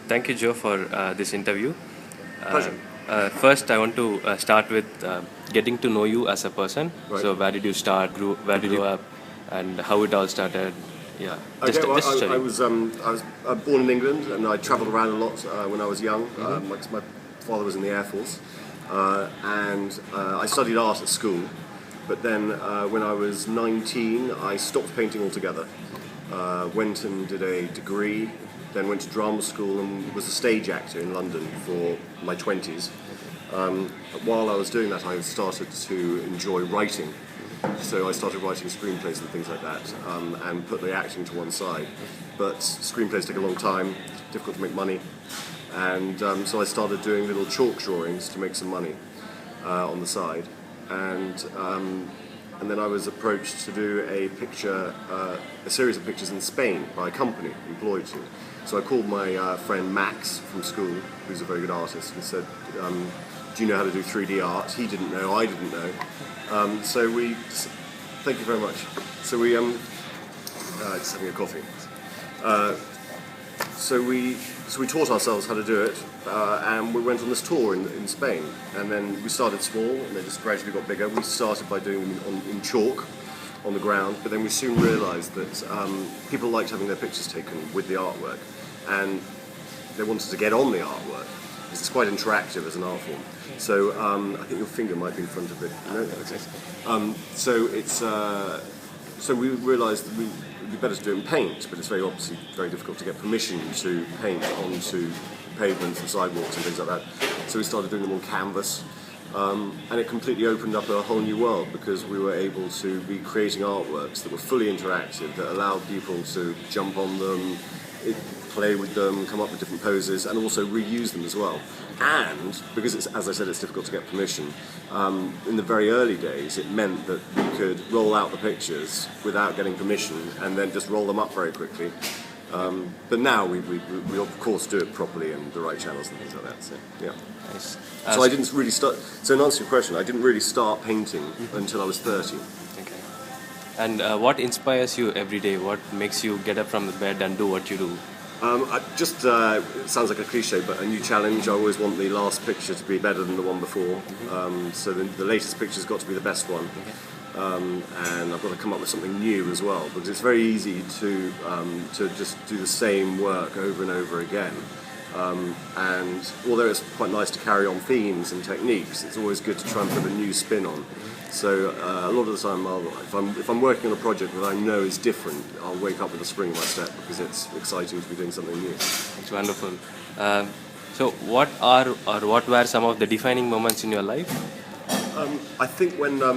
Thank you, Joe, for this interview. Pleasure. First, I want to start with getting to know you as a person. Right. So, where did you start? Where did you grow up? And how it all started? Yeah. Okay, well, Just I story. was born in England, and I travelled around a lot when I was young. My father was in the Air Force, and I studied art at school. But then, when I was 19, I stopped painting altogether. Went and did a degree, then went to drama school and was a stage actor in London for my 20s. While I was doing that, I started to enjoy writing. So I started writing screenplays and things like that, and put the acting to one side. But screenplays take a long time, difficult to make money, and so I started doing little chalk drawings to make some money on the side. And then I was approached to do a series of pictures in Spain by a company employed to. So I called my friend Max from school, who's a very good artist, and said, do you know how to do 3D art? He didn't know, I didn't know. Thank you very much. So we, just having a coffee. So we taught ourselves how to do it, and we went on this tour in Spain. And then we started small, and they just gradually got bigger. We started by doing them in chalk on the ground, but then we soon realised that people liked having their pictures taken with the artwork, and they wanted to get on the artwork, because it's quite interactive as an art form. So I think your finger might be in front of it. No? Okay. So we realised that it'd be better to do it in paint, but it's obviously very difficult to get permission to paint onto pavements and sidewalks and things like that. So we started doing them on canvas, and it completely opened up a whole new world, because we were able to be creating artworks that were fully interactive, that allowed people to jump on them, play with them, come up with different poses, and also reuse them as well. And because as I said, it's difficult to get permission, in the very early days it meant that we could roll out the pictures without getting permission and then just roll them up very quickly. But now we of course do it properly and the right channels and things like that. So yeah. Nice. So I didn't really start. So in answer to your question, I didn't really start painting until I was 30. Okay. And what inspires you every day? What makes you get up from the bed and do what you do? It sounds like a cliche, but a new challenge. I always want the last picture to be better than the one before. So the latest picture's got to be the best one. And I've got to come up with something new as well, because it's very easy to just do the same work over and over again. And although it's quite nice to carry on themes and techniques, it's always good to try and put a new spin on. So a lot of the time, if I'm working on a project that I know is different, I'll wake up with a spring in my step, because it's exciting to be doing something new. It's wonderful. So, what were some of the defining moments in your life? I think when there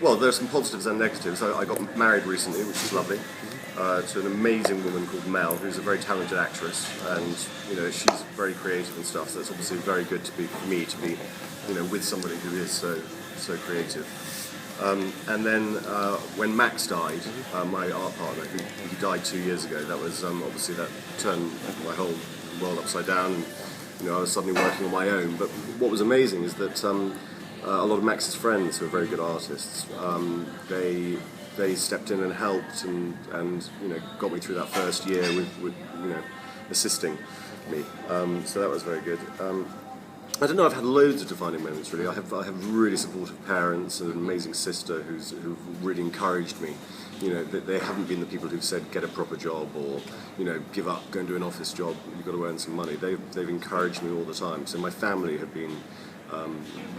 are some positives and negatives. I got married recently, which is lovely, to an amazing woman called Mel, who's a very talented actress, and she's very creative and stuff. So it's obviously very good for me to be, with somebody who is so creative. And then when Max died, my art partner, he died 2 years ago. That was obviously that turned my whole world upside down. I was suddenly working on my own. But what was amazing is that a lot of Max's friends, who are very good artists, they stepped in and helped and got me through that first year with assisting me. So that was very good. I don't know. I've had loads of defining moments. Really, I have really supportive parents and an amazing sister who've really encouraged me. They haven't been the people who've said get a proper job or give up, go and do an office job. You've got to earn some money. They've encouraged me all the time. So my family have been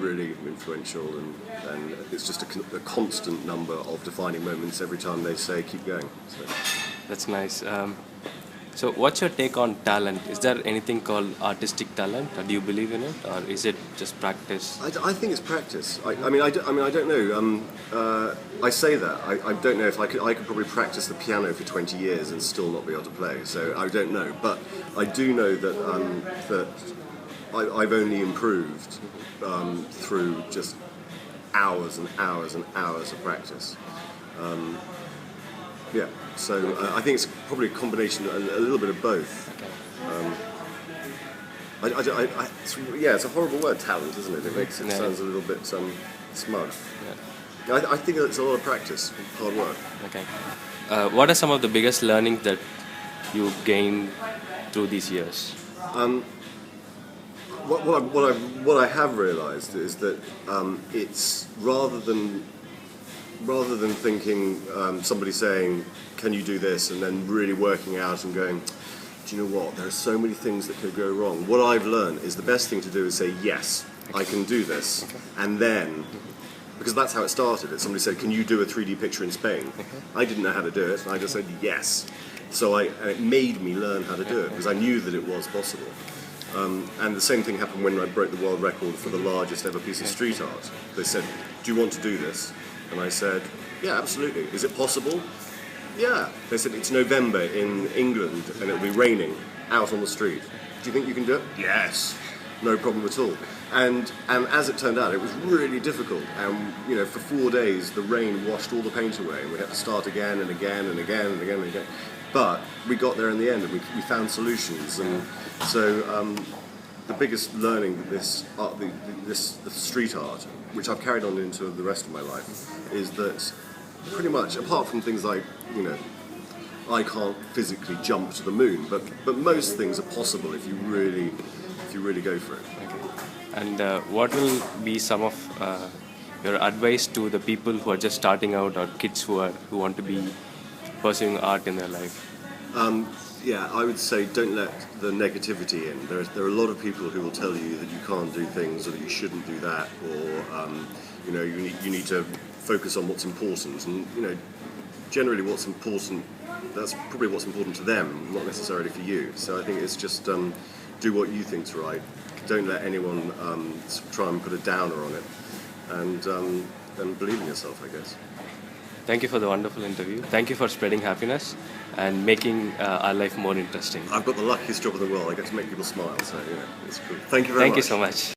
really influential, and it's just a constant number of defining moments every time they say keep going. So. That's nice. So, what's your take on talent? Is there anything called artistic talent? Or do you believe in it, or is it just practice? I think it's practice. I don't know. I say that. I don't know if I could probably practice the piano for 20 years and still not be able to play. So I don't know. But I do know that I've only improved through just hours and hours and hours of practice. Yeah, so I think it's probably a combination, a little bit of both. It's a horrible word, talent, isn't it? It makes it sounds a little bit smug. Yeah. I think it's a lot of practice, hard work. Okay. What are some of the biggest learnings that you gained through these years? What I have realised is that it's rather than thinking somebody saying, "Can you do this?" and then really working out and going, "Do you know what? There are so many things that could go wrong." What I've learned is the best thing to do is say, "Yes, I can do this," and then. Because that's how it started. Somebody said, "Can you do a 3D picture in Spain?" I didn't know how to do it, and I just said yes. And it made me learn how to do it because I knew that it was possible. And the same thing happened when I broke the world record for the largest ever piece of street art. They said, "Do you want to do this?" And I said, "Yeah, absolutely. Is it possible?" "Yeah." They said, "It's November in England and it'll be raining out on the street. Do you think you can do it?" "Yes." No problem at all. And as it turned out, it was really difficult. And for 4 days, the rain washed all the paint away, and we had to start again and again and again and again and again. But we got there in the end, and we found solutions. And so the biggest learning that this street art, which I've carried on into the rest of my life, is that pretty much, apart from things like I can't physically jump to the moon, but most things are possible if you really go for it. Okay. And what will be some of your advice to the people who are just starting out, or kids who want to be pursuing art in their life? Yeah, I would say don't let the negativity in. There are a lot of people who will tell you that you can't do things, or that you shouldn't do that, or you need to focus on what's important. And generally, what's important, that's probably what's important to them, not necessarily for you. So I think it's just do what you think's right. Don't let anyone try and put a downer on it, and believe in yourself, I guess. Thank you for the wonderful interview. Thank you for spreading happiness and making our life more interesting. I've got the luckiest job in the world. I get to make people smile, so it's cool. Thank you very much. Thank you so much.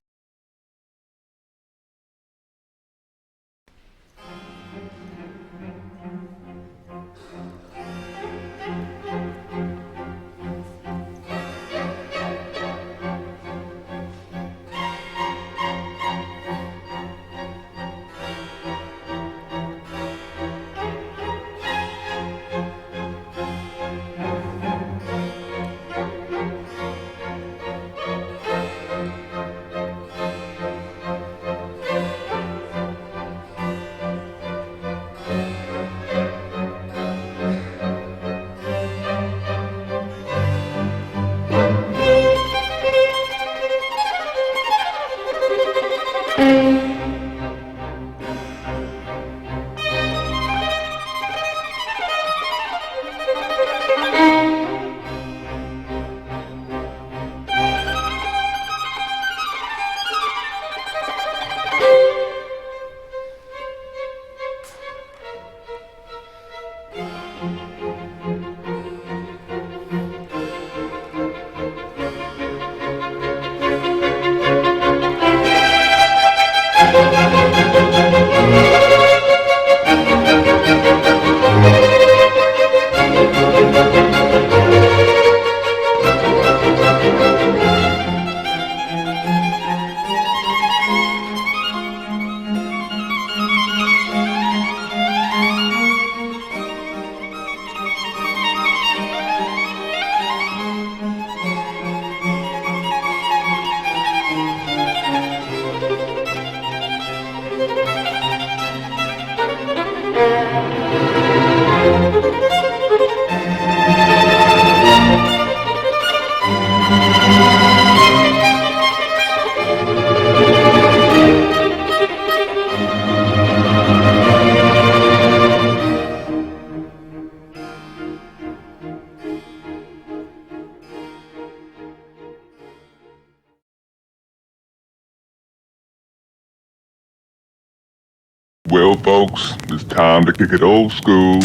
Well, folks, it's time to kick it old school.